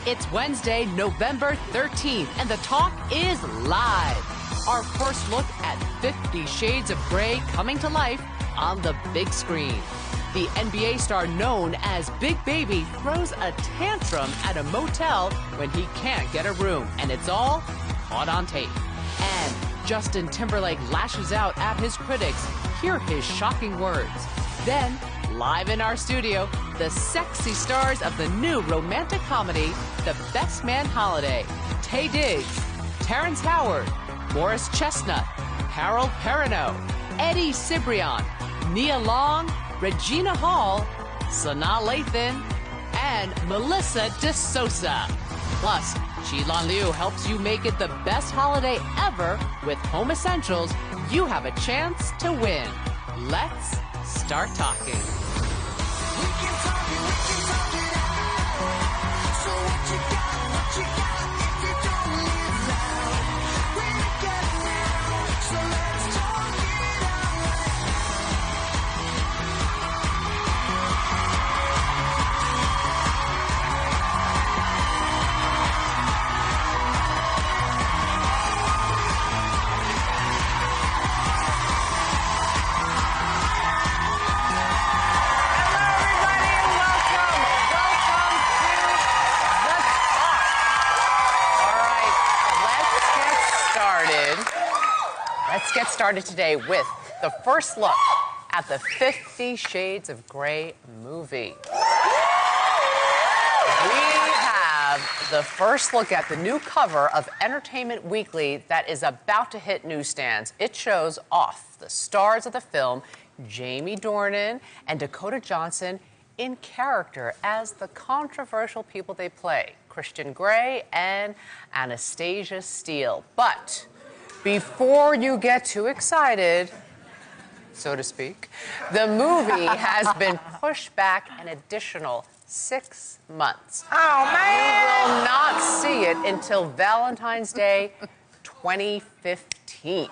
It's Wednesday, November 13th, and the talk is live. Our first look at 50 Shades of Grey coming to life on the big screen. The NBA star known as Big Baby throws a tantrum at a motel when he can't get a room, and it's all caught on tape. And Justin Timberlake lashes out at his critics. Hear his shocking words. Then, live in our studio, the sexy stars of the new romantic comedy, The Best Man Holiday. Taye Diggs, Terrence Howard, Morris Chestnut, Harold Perrineau, Eddie Cibrian, Nia Long, Regina Hall, Sanaa Lathan, and Melissa de Sousa. Plus, Qilin Liu helps you make it the best holiday ever with home essentials. You have a chance to win. Let's start talking. Let's get started today with the first look at the 50 Shades of Grey movie. We have the first look at the new cover of Entertainment Weekly that is about to hit newsstands. It shows off the stars of the film, Jamie Dornan and Dakota Johnson, in character as the controversial people they play, Christian Grey and Anastasia Steele. But before you get too excited, so to speak, the movie has been pushed back an additional 6 months. Oh, man! You will not see it until Valentine's Day 2015.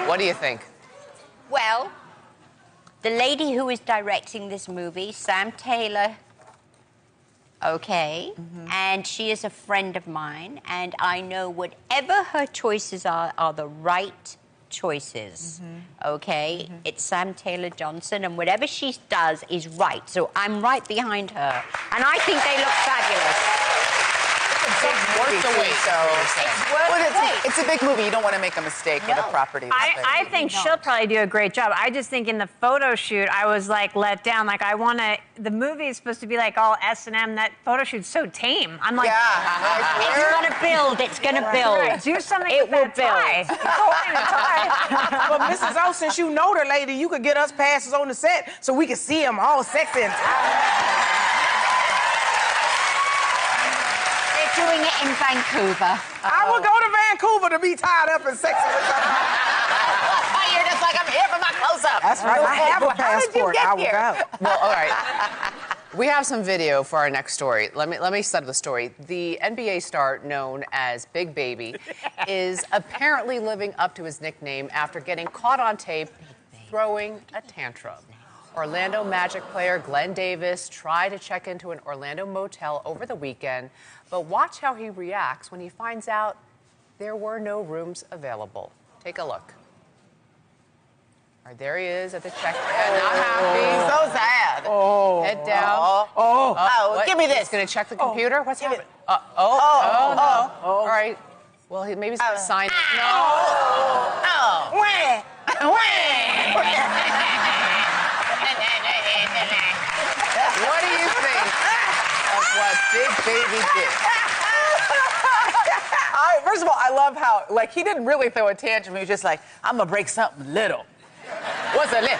What do you think? Well, the lady who is directing this movie, Sam Taylor, and she is a friend of mine, and I know whatever her choices are the right choices, It's Sam Taylor Johnson, and whatever she does is right, so I'm right behind her, and I think they look fabulous. Worth the wait, it's a big movie. You don't want to make a mistake with a property. I think she'll probably do a great job. I just think in the photo shoot, I was like let down. Like the movie is supposed to be like all S&M. That photo shoot's so tame. I'm like, it's gonna build. It's gonna build. Right, do something. It will with that tie. You're holding the tie. Well, Mrs. O, since you know the lady, you could get us passes on the set so we can see them all sexy and Doing it in Vancouver. I will go to Vancouver to be tied up and sexy with somebody. Oh, you're just like, I'm here for my close-up. That's right. I have a passport. I will go. Well, all right. We have some video for our next story. Let me set up the story. The NBA star known as Big Baby is apparently living up to his nickname after getting caught on tape throwing a tantrum. Orlando Magic player Glenn Davis tried to check into an Orlando motel over the weekend, but watch how he reacts when he finds out there were no rooms available. Take a look. All right, there he is at the check-in, not happy. So sad. Head down. Give me this. He's going to check the computer. What's happening? No. All right. Well, maybe he's going to sign it. No. What do you think of what Big Baby did? First of all, I love how, he didn't really throw a tantrum. He was just like, I'm going to break something little. What's a little?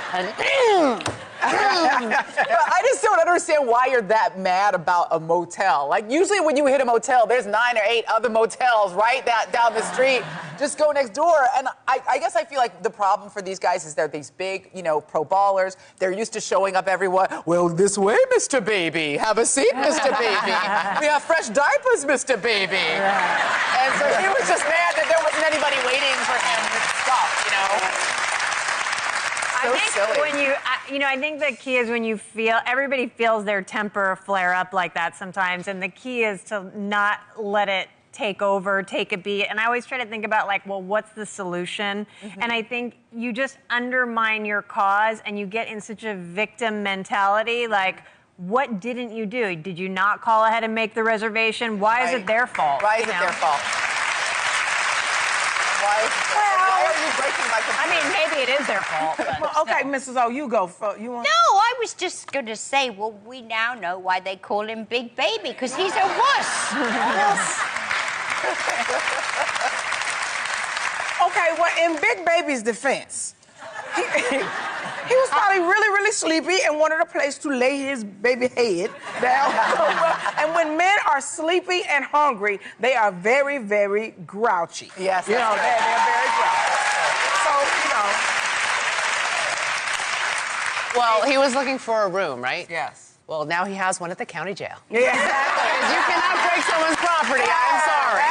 I just don't understand why you're that mad about a motel. Usually when you hit a motel, there's 9 or 8 other motels right down the street. Just go next door. And I guess I feel like the problem for these guys is they're these big, pro ballers. They're used to showing up everyone. Well, this way, Mr. Baby. Have a seat, Mr. Baby. We have fresh diapers, Mr. Baby. And so he was just mad that there wasn't anybody waiting for him to stop, I think silly. when You know, I think the key is when you feel, everybody feels their temper flare up like that sometimes, and the key is to not let it take over, take a beat. And I always try to think about, like, well, what's the solution? And I think you just undermine your cause and you get in such a victim mentality, like, what didn't you do? Did you not call ahead and make the reservation? Why is it their fault? Why is it their fault? Why are you breaking my computer? I mean, maybe it is their fault. But Well, okay, Mrs. O, you go. You want? No, I was just going to say, well, we now know why they call him Big Baby, because he's a wuss. Okay, well, in Big Baby's defense, he was probably really, really sleepy and wanted a place to lay his baby head down. And when men are sleepy and hungry, they are very, very grouchy. Yes, you know, that's they're very grouchy. So, you know. Well, he was looking for a room, right? Yes. Well, now he has one at the county jail. Yeah. Because you cannot break someone's property. I'm sorry.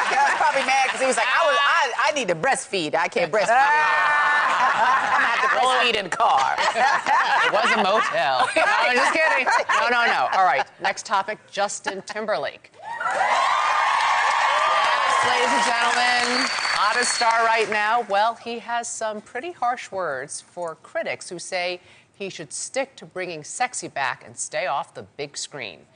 He was probably mad because he was like, I need to breastfeed. I can't breastfeed. I'm gonna have to breastfeed in the car. It was a motel. No, I'm just kidding. No. All right, next topic, Justin Timberlake. Yes, ladies and gentlemen, hottest star right now. Well, he has some pretty harsh words for critics who say he should stick to bringing sexy back and stay off the big screen.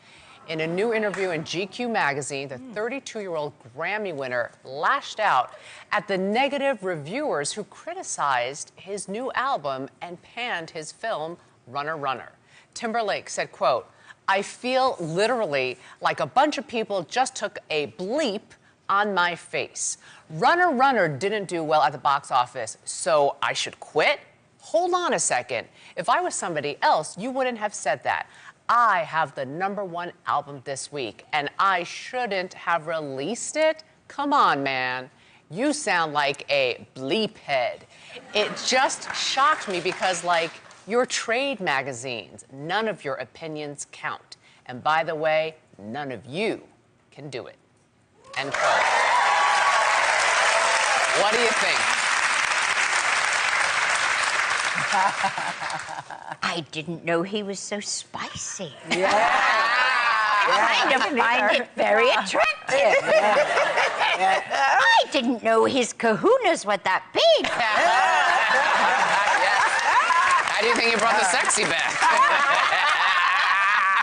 In a new interview in GQ magazine, the 32-year-old Grammy winner lashed out at the negative reviewers who criticized his new album and panned his film, Runner, Runner. Timberlake said, quote, "I feel literally like a bunch of people just took a bleep on my face. Runner, Runner didn't do well at the box office, so I should quit? Hold on a second. If I was somebody else, you wouldn't have said that. I have the #1 album this week, and I shouldn't have released it? Come on, man. You sound like a bleep head." It just shocked me because, like, you're trade magazines. None of your opinions count. And by the way, none of you can do it. End quote. What do you think? I didn't know he was so spicy. Yeah. I kind of find it very attractive. I didn't know his kahunas were that big. How do you think you brought the sexy back?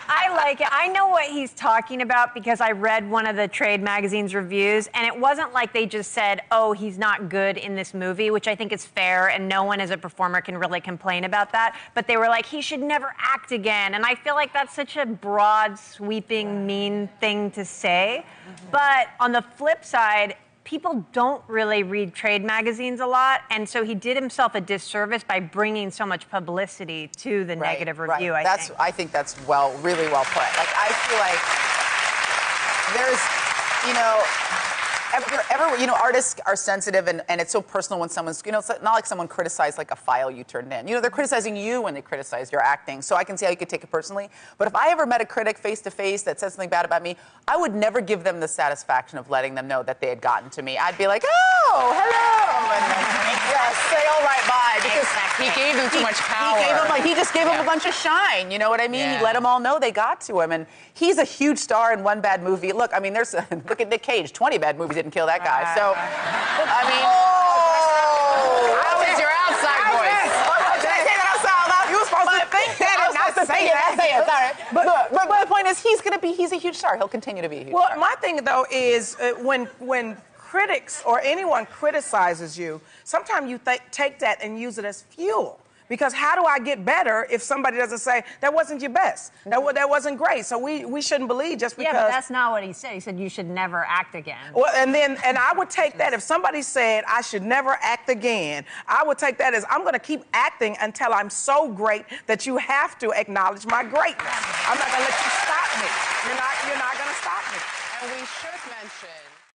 I like it. I know what he's talking about because I read one of the trade magazine's reviews, and it wasn't like they just said, oh, he's not good in this movie, which I think is fair, and no one as a performer can really complain about that. But they were like, he should never act again. And I feel like that's such a broad, sweeping, mean thing to say. But on the flip side, people don't really read trade magazines a lot, and so he did himself a disservice by bringing so much publicity to the negative review, right. I think that's really well put. Like, I feel like there's, artists are sensitive, and it's so personal when someone's, it's not like someone criticized like a file you turned in. They're criticizing you when they criticize your acting, so I can see how you could take it personally. But if I ever met a critic face to face that said something bad about me, I would never give them the satisfaction of letting them know that they had gotten to me. I'd be like, oh, hello, and say all right, bye, because he gave them too much power. He just gave them a bunch of shine. You know what I mean? Yeah. He let them all know they got to him, and he's a huge star in one bad movie. Look, I mean, look at Nick Cage. 20 bad movies didn't kill that guy. So, I mean, That was your outside voice. Did I say that outside loud? You were supposed to think that and not to say it. Sorry. But the point is, he's a huge star. He'll continue to be a huge star. Well, my thing, though, is when critics or anyone criticizes you, sometimes you take that and use it as fuel. Because how do I get better if somebody doesn't say, that wasn't your best, that wasn't great? So we shouldn't believe just because... Yeah, but that's not what he said. He said you should never act again. Well, and I would take that, if somebody said I should never act again, I would take that as I'm going to keep acting until I'm so great that you have to acknowledge my greatness. I'm not going to let you stop me. You're not going to stop me. And we should mention